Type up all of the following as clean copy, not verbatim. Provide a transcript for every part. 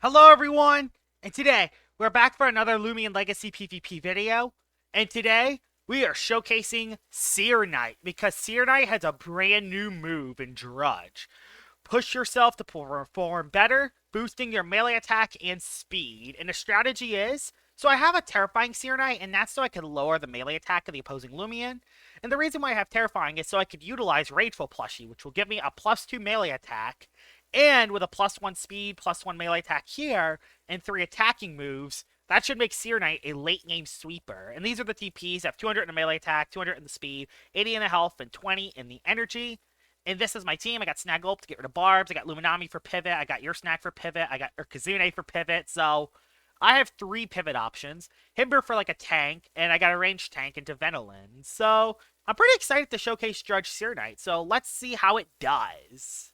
Hello everyone, and today we're back for another Loomian Legacy PvP video, and today we are showcasing Searknight, because Searknight has a brand new move in Drudge. Push yourself to perform better, boosting your melee attack and speed, and the strategy is, so I have a Terrifying Searknight, and that's so I can lower the melee attack of the opposing Loomian, and the reason why I have Terrifying is so I could utilize Rageful Plushie, which will give me a +2 melee attack, and with a +1 speed, +1 melee attack here, and 3 attacking moves, that should make Searknight a late game sweeper. And these are the TPs. I have 200 in the melee attack, 200 in the speed, 80 in the health, and 20 in the energy. And this is my team. I got Snaggle to get rid of barbs. I got Luminami for pivot. I got Your Snack for pivot. I got Kazune for pivot. So I have 3 pivot options. Himber for like a tank, and I got a ranged tank into Venolin. So I'm pretty excited to showcase Drudge Searknight. So let's see how it does.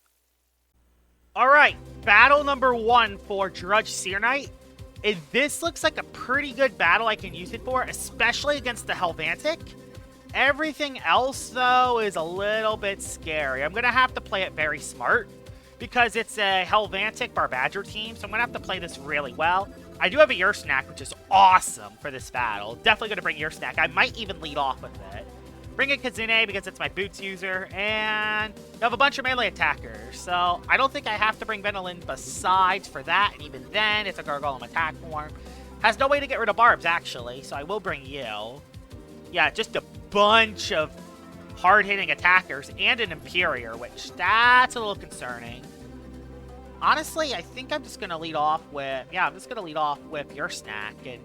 Alright, battle number 1 for Drudge Searknight. And this looks like a pretty good battle I can use it for, especially against the Helvantic. Everything else, though, is a little bit scary. I'm going to have to play it very smart, because it's a Helvantic Barbadger team, so I'm going to have to play this really well. I do have a Your Snack, which is awesome for this battle. Definitely going to bring Your Snack. I might even lead off with it. Bring in Kazune because it's my boots user, and you have a bunch of melee attackers, so I don't think I have to bring Venolin besides for that, and even then, it's a Gargoyle attack form. Has no way to get rid of barbs, actually, so I will bring you. Yeah, just a bunch of hard-hitting attackers, and an Imperior, which, that's a little concerning. Honestly, I think I'm just going to lead off with, I'm just going to lead off with Your Snack, and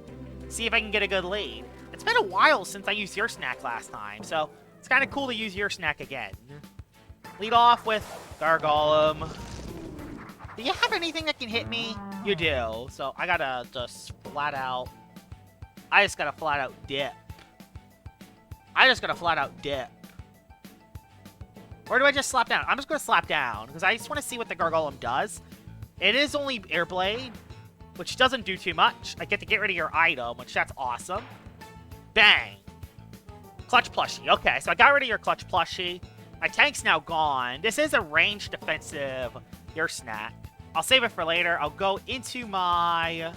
see if I can get a good lead. It's been a while since I used Your Snack last time, so it's kind of cool to use Your Snack again. Lead off with Gargoyle. Do you have anything that can hit me? You do. So I gotta just flat out... I just gotta flat out dip. Or do I just slap down? I'm just gonna slap down, because I just want to see what the Gargoyle does. It is only Airblade, which doesn't do too much. I get to get rid of your item, which that's awesome. Bang. Clutch Plushie. Okay, so I got rid of your Clutch Plushie. My tank's now gone. This is a ranged defensive Your Snack. I'll save it for later. I'll go into my...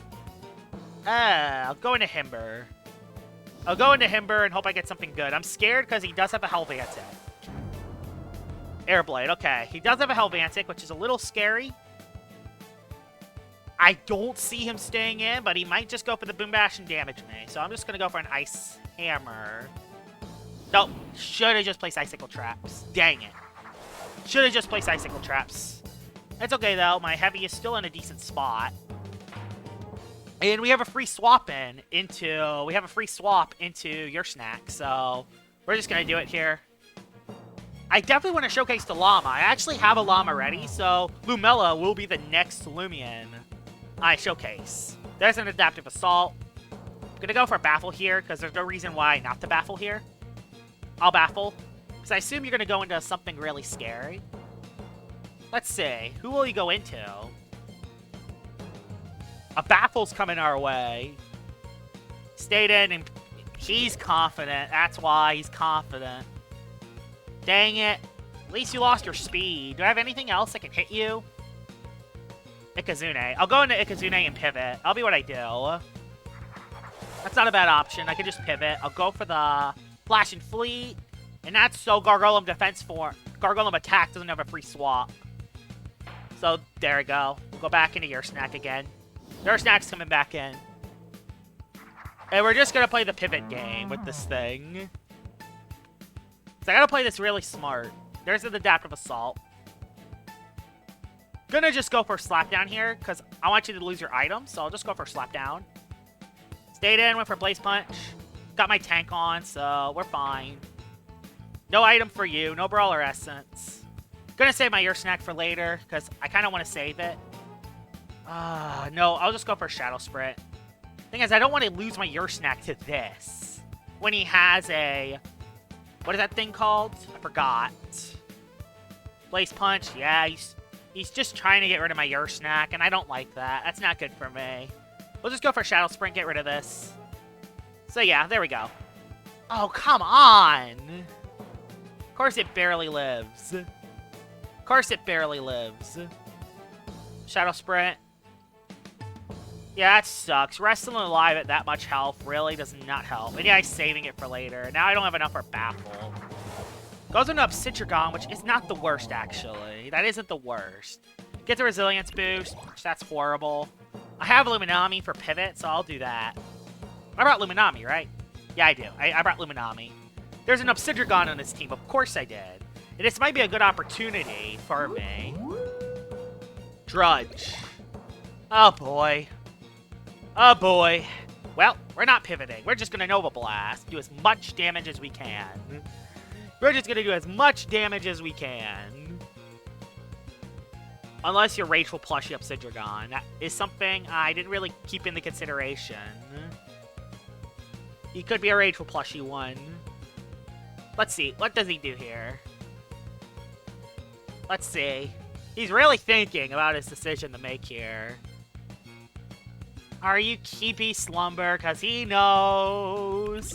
I'll go into Himber. I'll go into Himber and hope I get something good. I'm scared because he does have a Helvantic. Airblade. Okay, he does have a Helvantic, which is a little scary. I don't see him staying in, but he might just go for the Boom Bash and damage me. So I'm just going to go for an Ice Hammer. Nope. Should have just placed Icicle Traps. Dang it. Should have just placed Icicle Traps. It's okay, though. My Heavy is still in a decent spot. And we have a free swap into Your Snack. So we're just going to do it here. I definitely want to showcase the Llama. I actually have a Llama ready, so Lumella will be the next Loomian I showcase. There's an Adaptive Assault. I'm going to go for a Baffle here, because there's no reason why not to Baffle here. I'll Baffle, because I assume you're going to go into something really scary. Let's see. Who will you go into? A Baffle's coming our way. Stayed in, and he's confident. That's why he's confident. Dang it. At least you lost your speed. Do I have anything else that can hit you? Ikazune. I'll go into Ikazune and pivot. I'll be what I do. That's not a bad option. I can just pivot. I'll go for the Flash and Fleet. And that's so Gargoyle defense for... Gargoyle attack doesn't have a free swap. So, there we go. We'll go back into Your Snack again. Your Snack's coming back in. And we're just going to play the pivot game with this thing. So I gotta play this really smart. There's an Adaptive Assault. Gonna just go for Slapdown here, because I want you to lose your item, so I'll just go for Slapdown. Stayed in, went for Blaze Punch. Got my tank on, so we're fine. No item for you, no Brawler Essence. Gonna save my Your Snack for later, because I kind of want to save it. No, I'll just go for Shadow Sprint. Thing is, I don't want to lose my Your Snack to this. When he has a... What is that thing called? I forgot. Blaze Punch. Yeah, he's just trying to get rid of my Your Snack, and I don't like that. That's not good for me. We'll just go for Shadow Sprint, get rid of this. So yeah, there we go. Oh, come on! Of course it barely lives. Shadow Sprint. Yeah, that sucks. Wrestling alive at that much health really does not help. And yeah, he's saving it for later. Now I don't have enough for Baffle. Goes into Obsidian, which is not the worst, actually. That isn't the worst. Gets a resilience boost, which that's horrible. I have Luminami for pivot, so I'll do that. I brought Luminami, right? Yeah, I do. I brought Luminami. There's an Obsidian on this team. Of course I did. And this might be a good opportunity for me. Drudge. Oh, boy. Oh, boy. Well, we're not pivoting. We're just going to Nova Blast. Do as much damage as we can. We're just going to do as much damage as we can. Unless you're Rageful Plushie Obsidian. That is something I didn't really keep into consideration. He could be a Rageful Plushie one. Let's see. What does he do here? Let's see. He's really thinking about his decision to make here. Are you Keepy Slumber? Because he knows.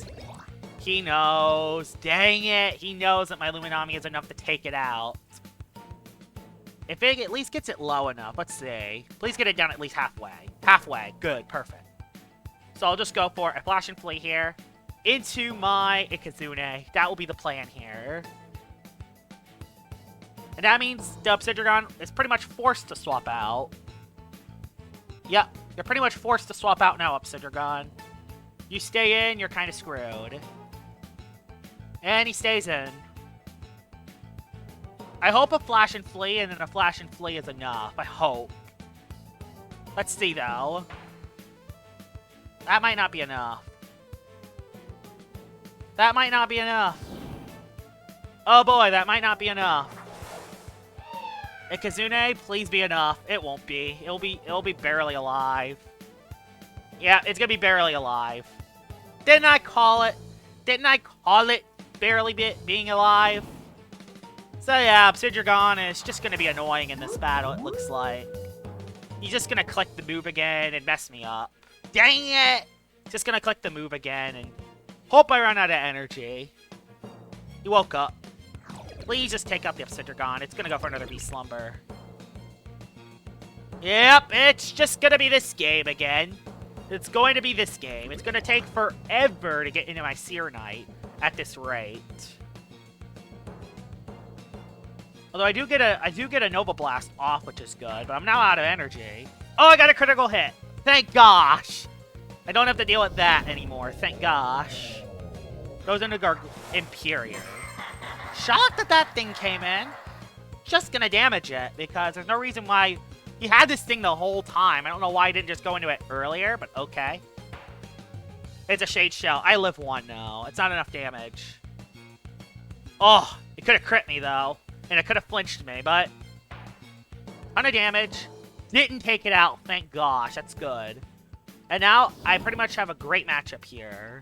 He knows. Dang it. He knows that my Luminami is enough to take it out. If it at least gets it low enough, let's see. Please get it down at least halfway. Halfway. Good. Perfect. So I'll just go for a Flash and Flee here. Into my Ikazune. That will be the plan here. And that means the Obsidian is pretty much forced to swap out. Yep. You're pretty much forced to swap out now, Obsidian. You stay in, you're kind of screwed. And he stays in. I hope a Flash and Flee and then a Flash and Flee is enough. I hope. Let's see, though. That might not be enough. That might not be enough. Oh boy, that might not be enough. Ikazune, please be enough. It won't be. It'll be barely alive. Yeah, it's gonna be barely alive. Didn't I call it? Didn't I call it barely being alive? So yeah, Obsidian is just gonna be annoying in this battle, it looks like. He's just gonna click the move again and mess me up. Dang it! Just gonna click the move again and hope I run out of energy. He woke up. Please just take out the Obsidian. It's gonna go for another V-Slumber. Yep, it's just gonna be this game again. It's going to be this game. It's gonna take forever to get into my Searknight at this rate. Although I do get a Nova Blast off, which is good, but I'm now out of energy. Oh, I got a critical hit. Thank gosh. I don't have to deal with that anymore. Thank gosh. Goes into Imperior. Shocked that that thing came in. Just gonna damage it because there's no reason why he had this thing the whole time. I don't know why he didn't just go into it earlier, but okay. It's a Shade Shell. I live one now. It's not enough damage. Oh, it could have crit me though. And it could have flinched me, but ton of damage. Didn't take it out, thank gosh. That's good. And now I pretty much have a great matchup here.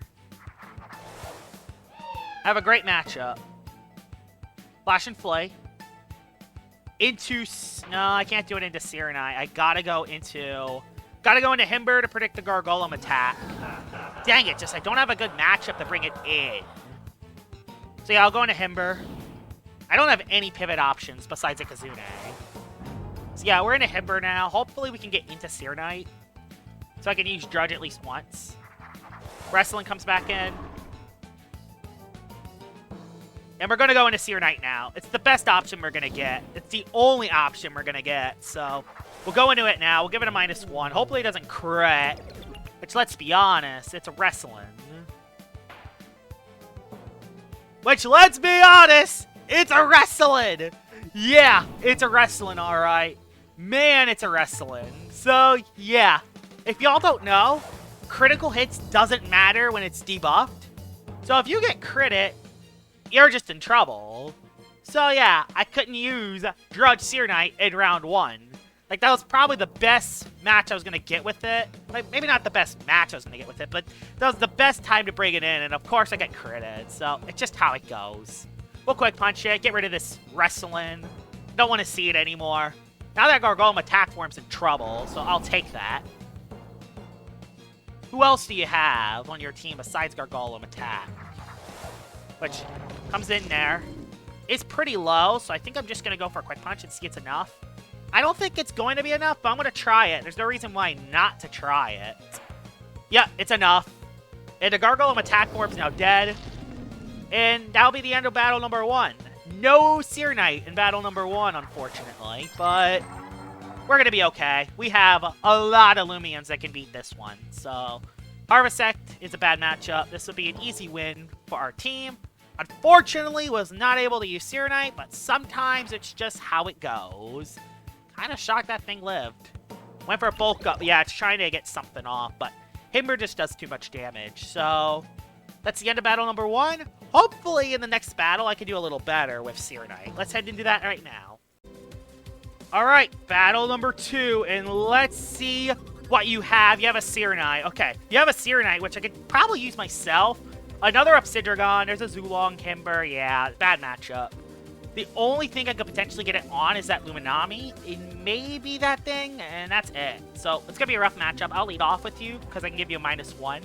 I have a great matchup. Flash and Flay. Into... No, I can't do it into Searknight. I gotta go into Himber to predict the Gargolem attack. Dang it, just I don't have a good matchup to bring it in. So yeah, I'll go into Himber. I don't have any pivot options besides Ikazune. So yeah, we're in a Himber now. Hopefully we can get into Searknight. So I can use Drudge at least once. Wrestling comes back in. And we're going to go into Searknight now. It's the best option we're going to get. It's the only option we're going to get. So we'll go into it now. We'll give it a -1. Hopefully it doesn't crit. Which, let's be honest, it's a Wrestling. Which, let's be honest, it's a Wrestling. Yeah, it's a Wrestling, all right. Man, it's a Wrestling. So, yeah. If y'all don't know, critical hits doesn't matter when it's debuffed. So if you get crit, you're just in trouble. So yeah, I couldn't use Drudge Searknight in round 1. Like, that was probably the best match I was going to get with it. Like, maybe not the best match I was going to get with it, but that was the best time to bring it in. And of course, I get critted. So it's just how it goes. We'll quick punch it, get rid of this Wrestling. Don't want to see it anymore. Now that Gargolem attack form's in trouble, so I'll take that. Who else do you have on your team besides Gargolem attack? Which comes in there. It's pretty low, so I think I'm just going to go for a quick punch and see it's enough. I don't think it's going to be enough, but I'm going to try it. There's no reason why not to try it. Yeah, it's enough. And the Gargoyle attack form's now dead. And that'll be the end of battle number 1. No Searknight in battle number 1, unfortunately. But we're going to be okay. We have a lot of Loomians that can beat this one. So, Harvesect is a bad matchup. This will be an easy win for our team. Unfortunately, was not able to use Searknight, but sometimes it's just how it goes. Kind of shocked that thing lived. Went for a bulk up. Yeah, it's trying to get something off, but Himber just does too much damage. So, that's the end of battle number 1. Hopefully, in the next battle, I can do a little better with Searknight. Let's head into that right now. Alright, battle number 2, and let's see what you have. You have a Searknight. Okay, you have a Searknight, which I could probably use myself. Another Obsidian. There's a Zulong Himber. Yeah, bad matchup. The only thing I could potentially get it on is that Luminami. It may be that thing, and that's it. So, it's going to be a rough matchup. I'll lead off with you, because I can give you a -1.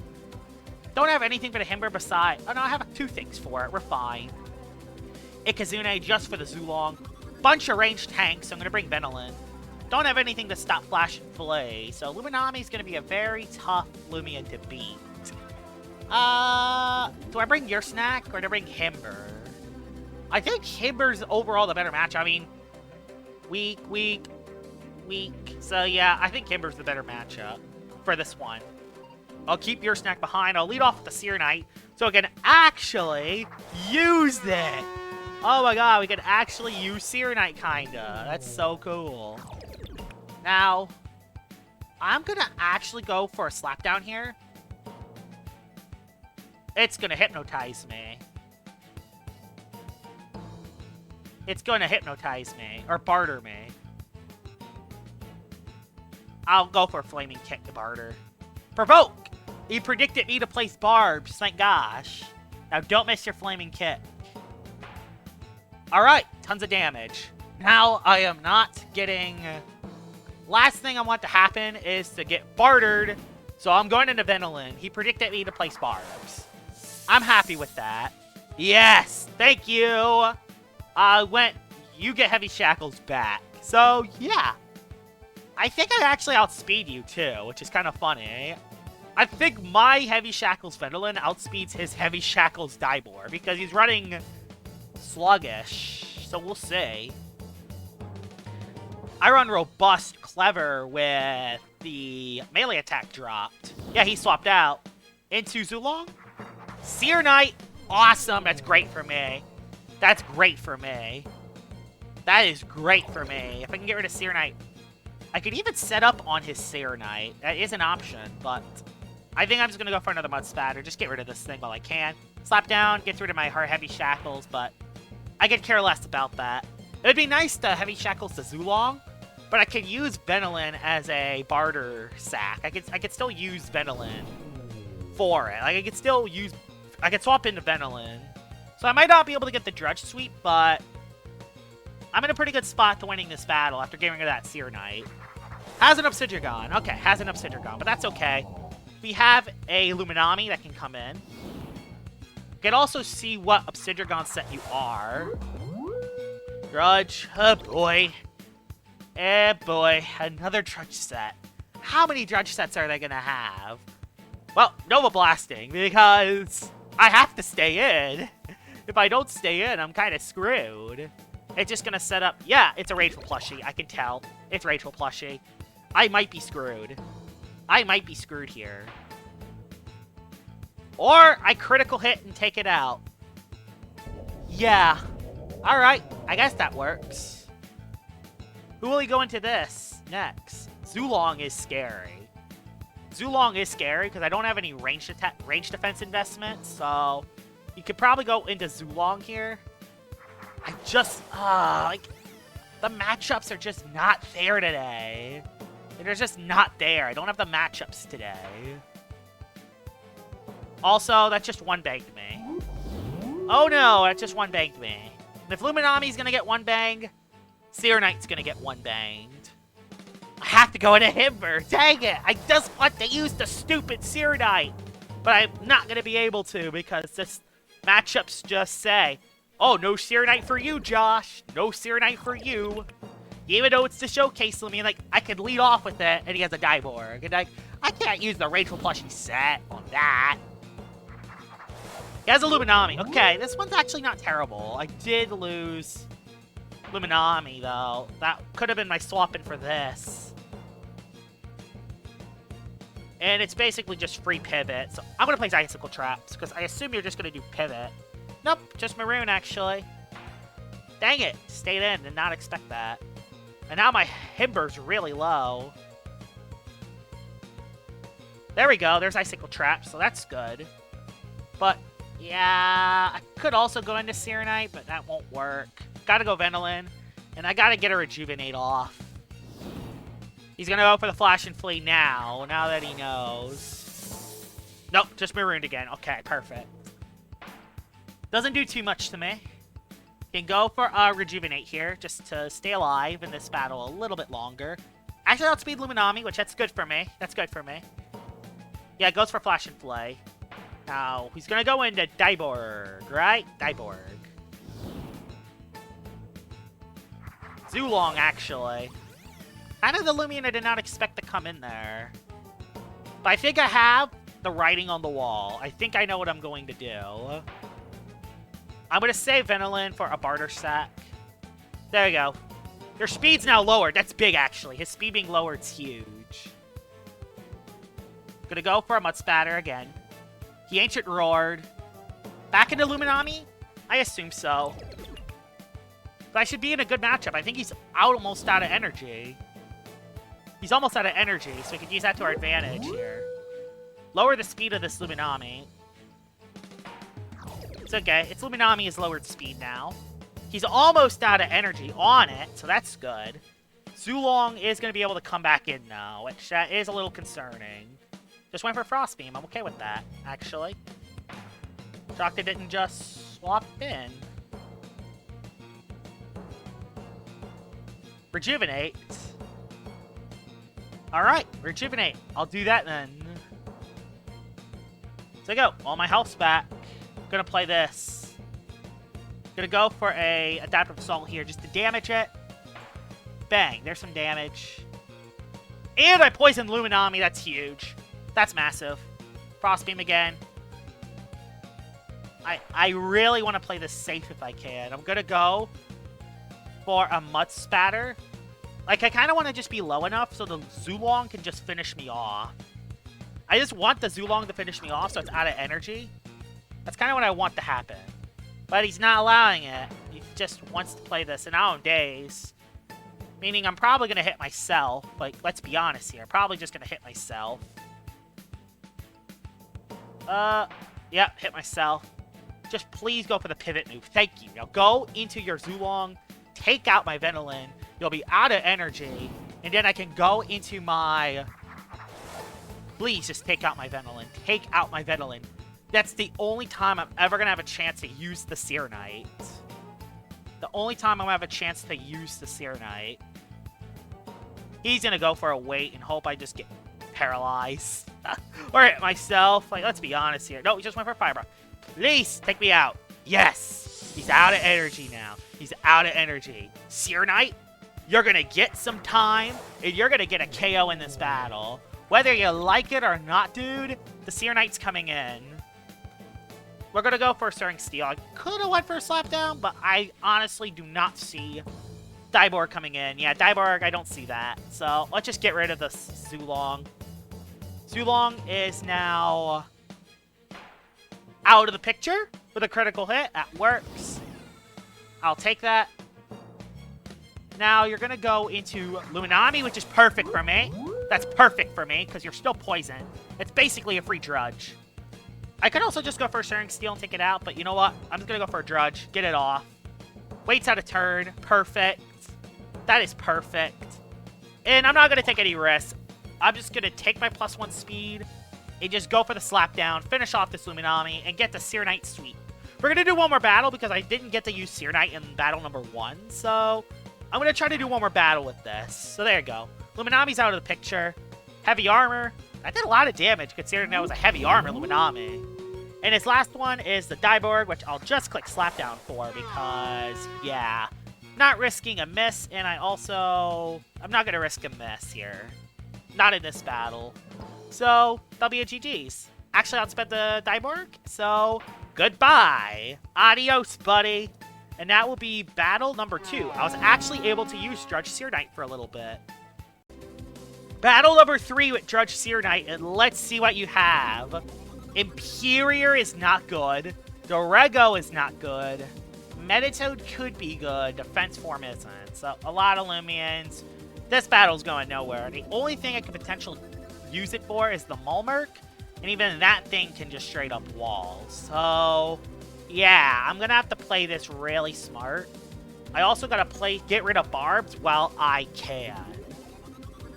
Don't have anything for the Himber besides... Oh, no, I have 2 things for it. We're fine. Ikazune just for the Zulong. Bunch of ranged tanks, so I'm going to bring Benelin. Don't have anything to stop Flash and Fillet, so Luminami is going to be a very tough Loomian to beat. Do I bring your snack, or do I bring Himber? I think Himber's overall the better match. I mean, weak. So, yeah, I think Himber's the better matchup for this one. I'll keep your snack behind. I'll lead off with the Searknight so I can actually use it. Oh my god, we can actually use Searknight, kinda. That's so cool. Now, I'm gonna actually go for a slapdown here. It's gonna hypnotize me. It's gonna hypnotize me, or barter me. I'll go for a Flaming Kick to barter. Provoke! He predicted me to place barbs, thank gosh. Now don't miss your Flaming Kick. Alright, tons of damage. Now I am not getting... Last thing I want to happen is to get bartered, so I'm going into Benelin. He predicted me to place barbs. I'm happy with that. Yes, thank you. You get Heavy Shackles back. So, yeah. I think I actually outspeed you, too, which is kind of funny. I think my Heavy Shackles Benelin outspeeds his Heavy Shackles Dybor, because he's running sluggish, so we'll see. I run Robust Clever with the melee attack dropped. Yeah, he swapped out into Zulong. Searknight, awesome. That's great for me. That's great for me. That is great for me. If I can get rid of Searknight, I could even set up on his Searknight. That is an option, but I think I'm just going to go for another Mud Spatter. Just get rid of this thing while I can. Slap down, get rid of my Heavy Shackles, but I could care less about that. It would be nice to Heavy Shackles to Zulong, but I could use Benelin as a barter sack. I could still use Benelin for it. Like, I could swap into Benelin. So I might not be able to get the Drudge Sweep, but I'm in a pretty good spot to winning this battle after getting rid of that Searknight. Has an Obsidian. Okay, has an Obsidian, but that's okay. We have a Luminami that can come in. Can also see what Obsidian set you are. Drudge. Oh boy. Eh boy. Another Drudge set. How many Drudge sets are they gonna have? Well, Nova Blasting, because I have to stay in. If I don't stay in, I'm kind of screwed. It's just gonna set up... Yeah, it's a Rageful plushie. I can tell. It's Rageful plushie. I might be screwed. I might be screwed here. Or I critical hit and take it out. Yeah. Alright, I guess that works. Who will he go into this next? Zulong is scary. Zulong is scary because I don't have any range defense investments, so you could probably go into Zulong here. I just, like, the matchups are just not there today. They're just not there. I don't have the matchups today. Also, that's just one banged me. Oh no, that's just one banged me. And if Luminami's gonna get one bang, Searknight's gonna get one banged. I have to go into Himber. Dang it! I just want to use the stupid Searknight, but I'm not gonna be able to because this matchups just say, "Oh, no Searknight for you, Josh. No Searknight for you." Even though it's the showcase Loomian, like, I could lead off with it, and he has a Diborg. And, like, I can't use the Rachel plushie set on that. He has a Luminami. Okay, this one's actually not terrible. I did lose Luminami, though. That could have been my swap-in for this. And it's basically just free pivot. So I'm going to place Icicle Traps, because I assume you're just going to do pivot. Nope, just Maroon, actually. Dang it. Stayed in, did not expect that. And now my Himber's really low. There we go. There's Icicle Traps, so that's good. But, yeah, I could also go into Searknight, but that won't work. Gotta go Ventilin, and I gotta get a Rejuvenate off. He's gonna go for the Flash and Flee now that he knows. Nope, just Marooned again. Okay, perfect. Doesn't do too much to me. Can go for Rejuvenate here, just to stay alive in this battle a little bit longer. Actually, I'll speed Luminami, which that's good for me. That's good for me. Yeah, it goes for Flash and Flay. Now, he's gonna go into Diborg, right? Diborg. Zulong, actually. Kind of the Loomian I did not expect to come in there. But I think I have the writing on the wall. I think I know what I'm going to do. I'm going to save Ventilin for a barter sack. There we go. Your speed's now lowered. That's big, actually. His speed being lowered is huge. Gonna go for a Mud Spatter again. He Ancient Roared. Back into Luminami? I assume so. But I should be in a good matchup. I think he's almost out of energy. He's almost out of energy, so we can use that to our advantage here. Lower the speed of this Luminami. It's okay. Its Luminami is lowered speed now. He's almost out of energy on it, so that's good. Zulong is going to be able to come back in now, which that is a little concerning. Just went for Frost Beam. I'm okay with that, actually. Shocked it didn't just swap in. Rejuvenate. Alright, Rejuvenate. I'll do that then. So go. All my health's back. Gonna play this. Gonna go for a Adaptive Assault here just to damage it. Bang. There's some damage. And I poisoned Luminami. That's huge. That's massive. Frost Beam again. I really want to play this safe if I can. I'm gonna go for a Mud Spatter. Like, I kind of want to just be low enough so the Zulong can just finish me off. I just want the Zulong to finish me off so it's out of energy. That's kind of what I want to happen. But he's not allowing it. He just wants to play this in our days. Meaning I'm probably going to hit myself. Like, let's be honest here. Probably just going to hit myself. Yep, hit myself. Just please go for the pivot move. Thank you. Now go into your Zulong. Take out my Ventilin. You'll be out of energy. And then I can go into my... Please just take out my Ventilin. Take out my Ventilin. That's the only time I'm ever going to have a chance to use the Searknight. The only time I'm going to have a chance to use the Searknight. He's going to go for a wait and hope I just get paralyzed. Or hit myself. Like, let's be honest here. No, he just went for Fiber. Please, take me out. Yes. He's out of energy now. He's out of energy. Searknight, you're going to get some time, and you're going to get a KO in this battle. Whether you like it or not, dude, the Searknight's coming in. We're going to go for a Stirring Steel. I could have went for a Slapdown, but I honestly do not see Diborg coming in. Yeah, Diborg, I don't see that. So let's just get rid of the Zulong. Zulong is now out of the picture with a critical hit. That works. I'll take that. Now you're going to go into Luminami, which is perfect for me. That's perfect for me, because you're still poisoned. It's basically a free Drudge. I could also just go for a Stirring Steel and take it out, but you know what? I'm just going to go for a Drudge. Get it off. Waits out a turn. Perfect. That is perfect. And I'm not going to take any risks. I'm just going to take my +1 speed and just go for the Slapdown, finish off this Luminami, and get the Searknight sweep. We're going to do one more battle because I didn't get to use Searknight in battle number 1, so I'm going to try to do one more battle with this. So there you go. Luminami's out of the picture. Heavy armor. That did a lot of damage considering that was a heavy armor Luminami. And his last one is the Diborg, which I'll just click Slapdown for because, yeah, Not risking a miss, and I'm not going to risk a miss here. Not in this battle. So, that'll be a GG's. Actually, I'll spend the die mark, so goodbye. Adios, buddy. And that will be battle number 2. I was actually able to use Drudge Searknight for a little bit. Battle number 3 with Drudge Searknight, and let's see what you have. Imperior is not good. Dorego is not good. Meditoad could be good. Defense form isn't. So, a lot of Loomians. This battle's going nowhere. The only thing I could potentially use it for is the Mulmurk. And even that thing can just straight up wall. So, yeah, I'm going to have to play this really smart. I also got to get rid of Barbs while I can.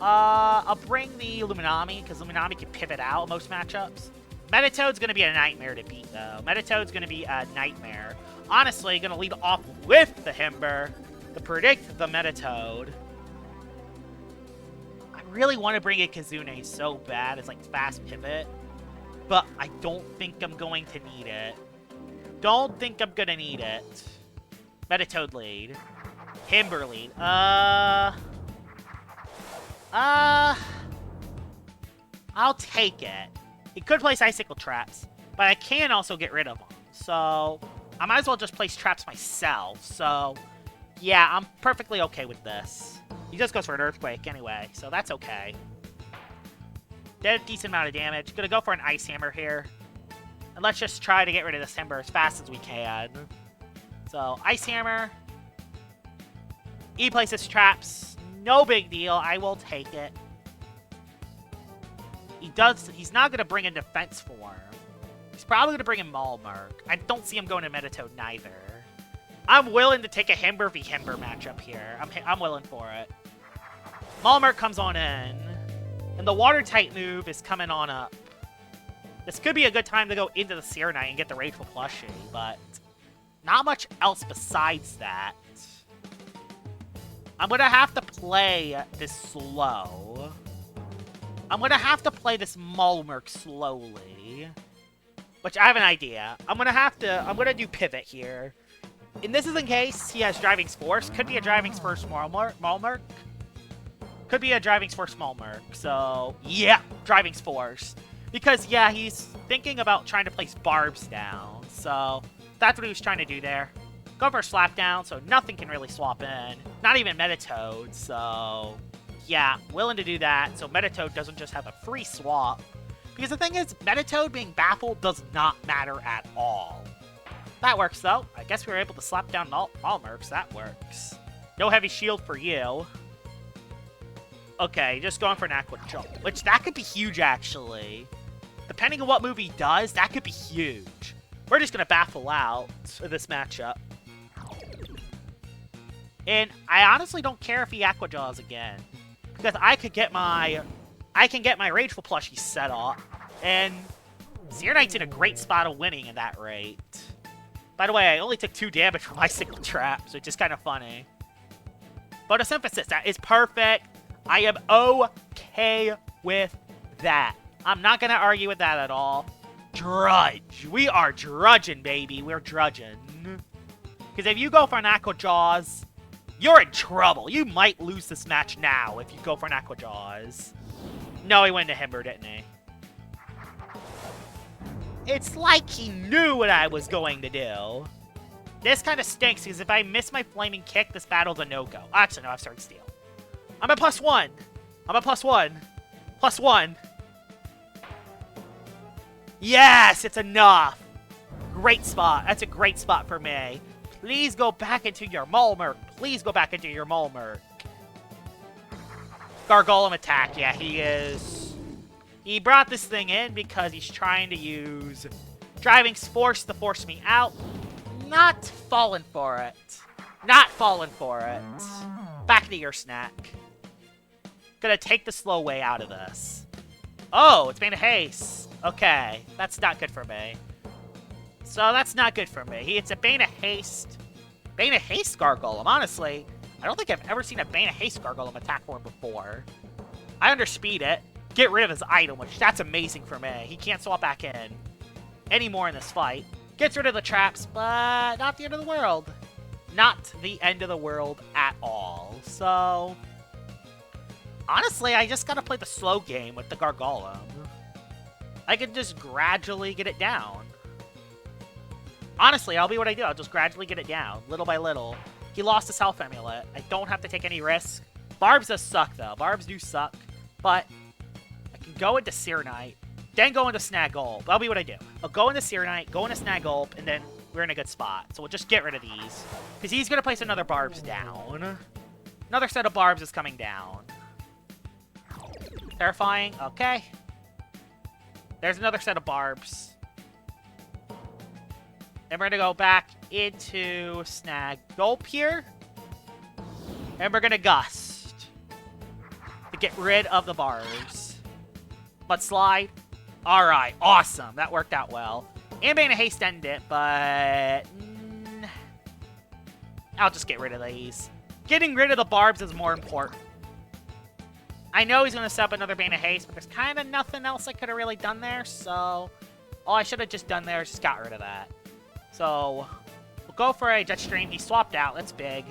I'll bring the Luminami, because Luminami can pivot out in most matchups. Meditoad's going to be a nightmare to beat, though. Meditoad's going to be a nightmare. Honestly, going to lead off with the Himber to predict the Meditoad. I really want to bring in Kizune so bad. It's like fast pivot. But I don't think I'm going to need it. Don't think I'm going to need it. Meditoad lead. Himber lead. I'll take it. It could place Icicle traps, but I can also get rid of them. So, I might as well just place traps myself. So, yeah, I'm perfectly okay with this. He just goes for an Earthquake anyway, so that's okay. Did a decent amount of damage. Gonna go for an Ice Hammer here. And let's just try to get rid of this Himber as fast as we can. So, Ice Hammer. He places traps. No big deal. I will take it. He's not going to bring in Defense Form. He's probably going to bring in Mulmurk. I don't see him going to Meditoad neither. I'm willing to take a Himber v Himber matchup here. I'm willing for it. Mulmurk comes on in. And the Water-type move is coming on up. This could be a good time to go into the Searknight and get the Rageful Plushie, but not much else besides that. I'm going to have to play this slow. I'm going to have to play this Mulmurk slowly. Which I have an idea. I'm going to do Pivot here. And this is in case he has Driving Force. Could be a Driving Force Mulmurk. Could be a Driving Force Mulmurk. So, yeah, Driving Force. Because, yeah, he's thinking about trying to place Barbs down. So, that's what he was trying to do there. Go for a Slap Down, so nothing can really swap in. Not even Meditoad, so... yeah, willing to do that, so Meditoad doesn't just have a free swap. Because the thing is, Meditoad being baffled does not matter at all. That works, though. I guess we were able to slap down Mulmurks. That works. No heavy shield for you. Okay, just going for an Aqua Jump. Which, that could be huge, actually. Depending on what move he does, that could be huge. We're just going to baffle out of this matchup. And I honestly don't care if he Aqua Jaws again. Because I can get my Rageful Plushie set up. And Searknight's in a great spot of winning at that rate. By the way, I only took 2 damage from my Icicle traps, which is kind of funny. Photosynthesis, that is perfect. I am okay with that. I'm not going to argue with that at all. Drudge. We are drudging, baby. We're drudging. Because if you go for an Aqua Jaws, you're in trouble. You might lose this match now if you go for an Aqua Jaws. No, he went to Himber, didn't he? It's like he knew what I was going to do. This kind of stinks, because if I miss my Flaming Kick, this battle's a no-go. Actually, no, I've started Steel. I'm at +1. I'm at +1. +1. Yes, it's enough. Great spot. That's a great spot for me. Please go back into your Mulmurk. Please go back into your Mulmurk. Gargolem attack. Yeah, he is. He brought this thing in because he's trying to use Driving Force to force me out. Not falling for it. Not falling for it. Back to your snack. Gonna take the slow way out of this. Oh, it's Bane of Haste. Okay, that's not good for me. So that's not good for me. It's a Bane of Haste. Bane of Haste Gargolem, honestly. I don't think I've ever seen a Bane of Haste Gargolem attack form before. I underspeed it. Get rid of his item, which that's amazing for me. He can't swap back in anymore in this fight. Gets rid of the traps, but not the end of the world. not the end of the world at all. So, honestly, I just gotta play the slow game with the Gargolem. I can just gradually get it down. Honestly, I'll be what I do. I'll just gradually get it down, little by little. He lost his health amulet. I don't have to take any risks. Barbs does suck, though. Barbs do suck. But I can go into Searknight, then go into Snagulp. That'll be what I do. I'll go into Searknight, go into Snagulp, and then we're in a good spot. So we'll just get rid of these. Because he's going to place another Barbs down. Another set of Barbs is coming down. Terrifying. Okay. There's another set of Barbs. And we're going to go back into Snagulp here. And we're going to Gust to get rid of the Barbs. But Slide. Alright, awesome. That worked out well. And Bane of Haste ended it, but... I'll just get rid of these. Getting rid of the Barbs is more important. I know he's going to set up another Bane of Haste, but there's kind of nothing else I could have really done there, so... All I should have just done there is just got rid of that. So, we'll go for a Jetstream. He swapped out. That's big.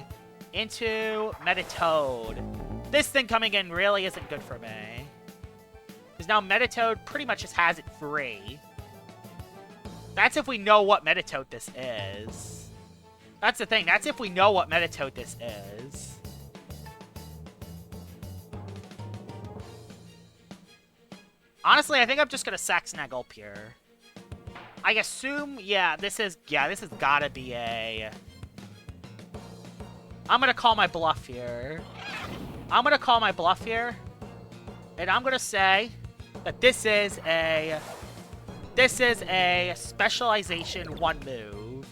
Into Metatoad. This thing coming in really isn't good for me. Because now Metatoad pretty much just has it free. That's if we know what Metatoad this is. That's the thing. That's if we know what Metatoad this is. Honestly, I think I'm just going to sack Snagulp here. I assume, yeah, this has gotta be a... I'm gonna call my bluff here. And I'm gonna say that this is a specialization 1 move.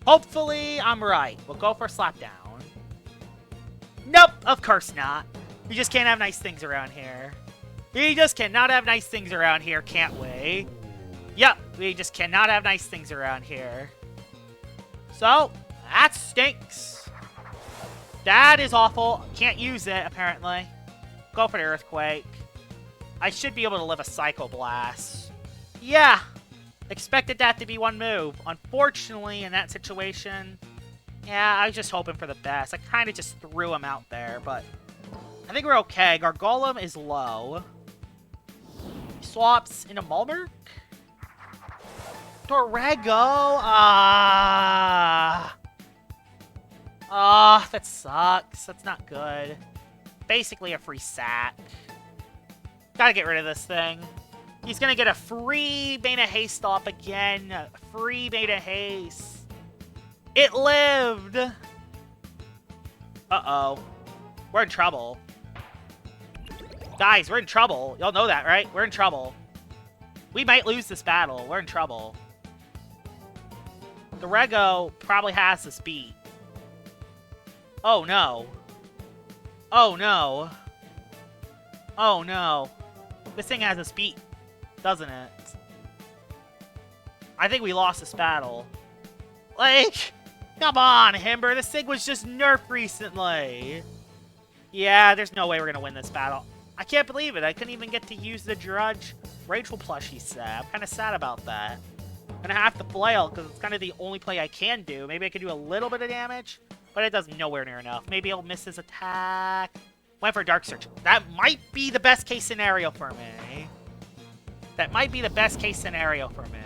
Hopefully, I'm right. We'll go for Slapdown. Nope, of course not. We just can't have nice things around here. We just cannot have nice things around here, can't we? Yep, we just cannot have nice things around here. So, that stinks. That is awful. Can't use it, apparently. Go for the Earthquake. I should be able to live a Psycho Blast. Yeah, expected that to be 1 move. Unfortunately, in that situation, yeah, I was just hoping for the best. I kind of just threw him out there, but I think we're okay. Gargolem is low. He swaps into Mulberg. Torrego! That sucks. That's not good. Basically a free sack. Gotta get rid of this thing. He's gonna get a free Bane of Haste up again. Free Bane of Haste. It lived! Uh-oh. We're in trouble. Guys, we're in trouble. Y'all know that, right? We're in trouble. We might lose this battle. We're in trouble. The Rego probably has this beat. Oh no. Oh no. Oh no. This thing has this beat, doesn't it? I think we lost this battle. Like, come on, Himber. This thing was just nerfed recently. Yeah, there's no way we're gonna win this battle. I can't believe it. I couldn't even get to use the Drudge Rachel plushie set. I'm kind of sad about that. I'm gonna have to flail because it's kind of the only play I can do. Maybe I can do a little bit of damage, but it does nowhere near enough. Maybe I'll miss his attack. Went for Dark Search. That might be the best case scenario for me. That might be the best case scenario for me.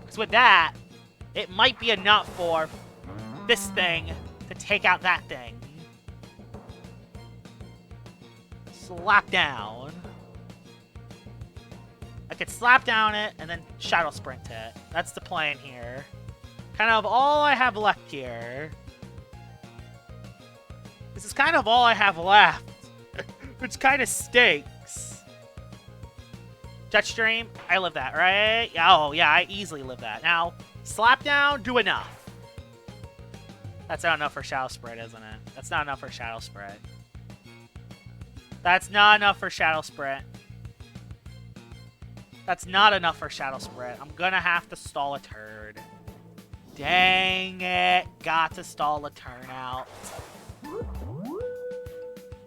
Because with that, it might be enough for this thing to take out that thing. Slap down. I could slap down it and then Shadow Sprint it. That's the plan here. Kind of all I have left here. This is kind of all I have left. Which kind of stinks. Jetstream, I live that, right? Oh, yeah, I easily live that. Now, slap down, do enough. That's not enough for Shadow Spread, isn't it? That's not enough for Shadow Spread. That's not enough for Shadow Spread. That's not enough for Shadow Spread. I'm gonna have to stall a turd. Dang it. Got to stall a turnout.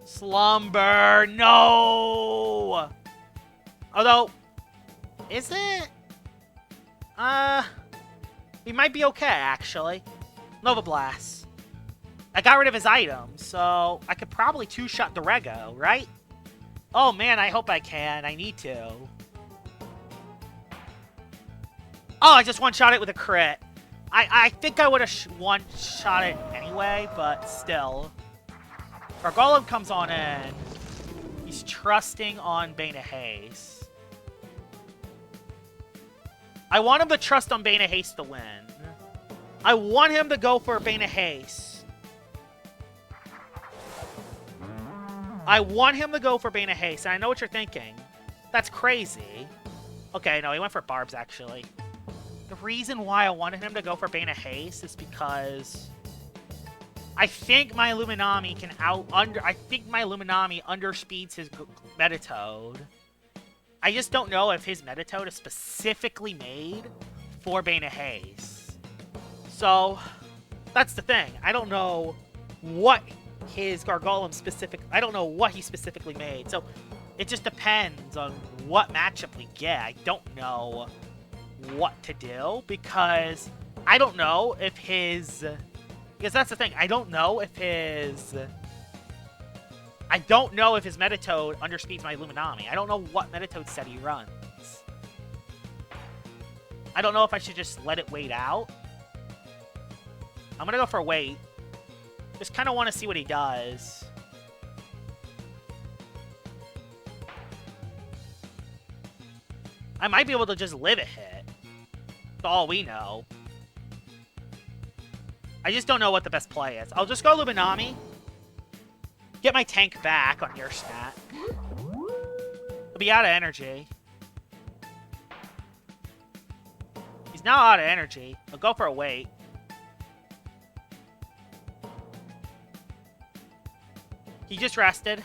Slumber. No! Although, is it? We might be okay, actually. Nova Blast. I got rid of his items, so I could probably two-shot the Rego, right? Oh man, I hope I can. I need to. Oh, I just one-shot it with a crit. I think I would have one-shot it anyway, but still. Our Golem comes on in. He's trusting on Bane of Haste. I want him to trust on Bane of Haste to win. I want him to go for Bane of Haste. I want him to go for Bane of Haste, and I know what you're thinking. That's crazy. Okay, no, he went for Barbs, actually. The reason why I wanted him to go for Bane of Haste is because I think my Illuminami underspeeds his Metatoad. I just don't know if his Metatoad is specifically made for Bane of Haste. So, that's the thing. I don't know what his Gargolem I don't know what he specifically made. So, it just depends on what matchup we get. I don't know what to do because I don't know if his... Because that's the thing. I don't know if his Metatoad underspeeds my Illuminami. I don't know what Metatoad set he runs. I don't know if I should just let it wait out. I'm going to go for wait. Just kind of want to see what he does. I might be able to just live a hit. That's all we know. I just don't know what the best play is. I'll just go Illuminami. Get my tank back on your stat. He'll be out of energy. He's now out of energy. I'll go for a wait. He just rested.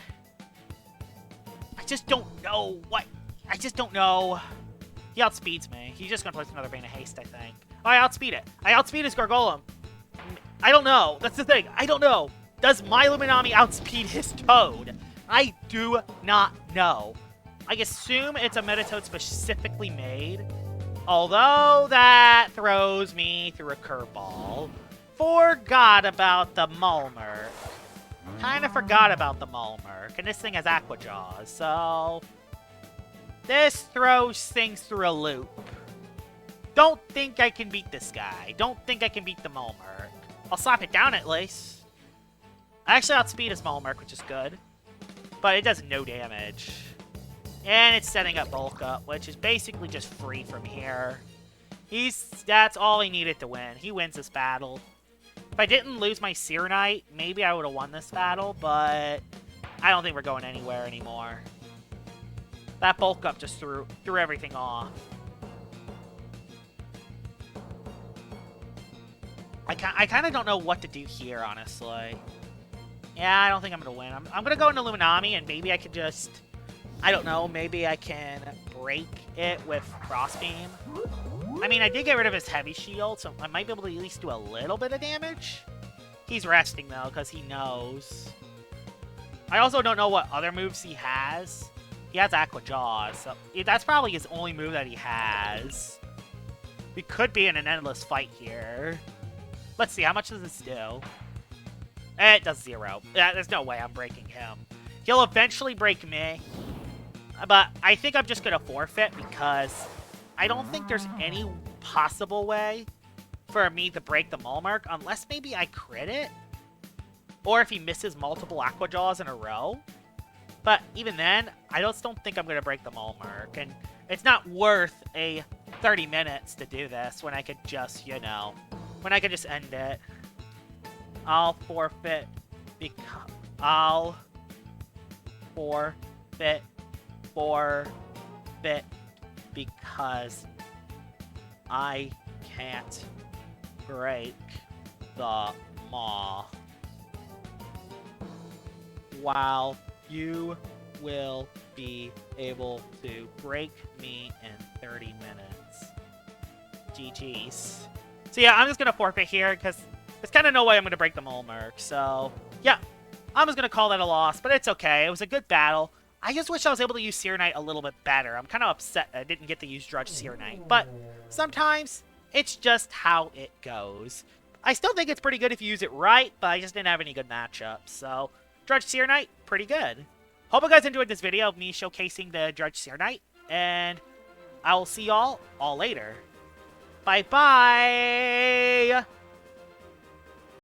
I just don't know what... I just don't know. He outspeeds me. He's just going to place another Bane of Haste, I think. Oh, I outspeed it. I outspeed his Gargolem. I don't know. That's the thing. I don't know. Does my Illuminami outspeed his Toad? I do not know. I assume it's a Metatoad specifically made. Although that throws me through a curveball. Forgot about the Mulmer. Kind of forgot about the Mulmer. And this thing has Aqua Jaws, so... This throws things through a loop. Don't think I can beat this guy. Don't think I can beat the Mulmer. I'll slap it down at least. I actually outspeed his Mulmer, which is good. But it does no damage. And it's setting up Bulk Up, which is basically just free from here. That's all he needed to win. He wins this battle. If I didn't lose my Searknight, maybe I would have won this battle, but I don't think we're going anywhere anymore. That Bulk Up just threw everything off. I kind of don't know what to do here, honestly. Yeah, I don't think I'm going to win. I'm going to go into Illuminami, and maybe I could just... I don't know, maybe I can break it with Crossbeam. I mean, I did get rid of his Heavy Shield, so I might be able to at least do a little bit of damage. He's resting, though, because he knows. I also don't know what other moves he has. He has Aqua Jaws, so that's probably his only move that he has. We could be in an endless fight here. Let's see, how much does this do? It does 0. There's no way I'm breaking him. He'll eventually break me. But I think I'm just going to forfeit because I don't think there's any possible way for me to break the Mulmark unless maybe I crit it. Or if he misses multiple Aqua Jaws in a row. But even then, I just don't think I'm going to break the Mulmark. And it's not worth a 30 minutes to do this when I could just, you know, when I could just end it. I'll forfeit because... I'll forfeit because I can't break the Maw. While you will be able to break me in 30 minutes. GG's. So yeah, I'm just going to forfeit here because there's kind of no way I'm going to break the Mulmark. So yeah, I'm just going to call that a loss, but it's okay. It was a good battle. I just wish I was able to use Searknight a little bit better. I'm kind of upset I didn't get to use Drudge Searknight, but sometimes it's just how it goes. I still think it's pretty good if you use it right, but I just didn't have any good matchups. So, Drudge Searknight, pretty good. Hope you guys enjoyed this video of me showcasing the Drudge Searknight, and I will see y'all all later. Bye-bye!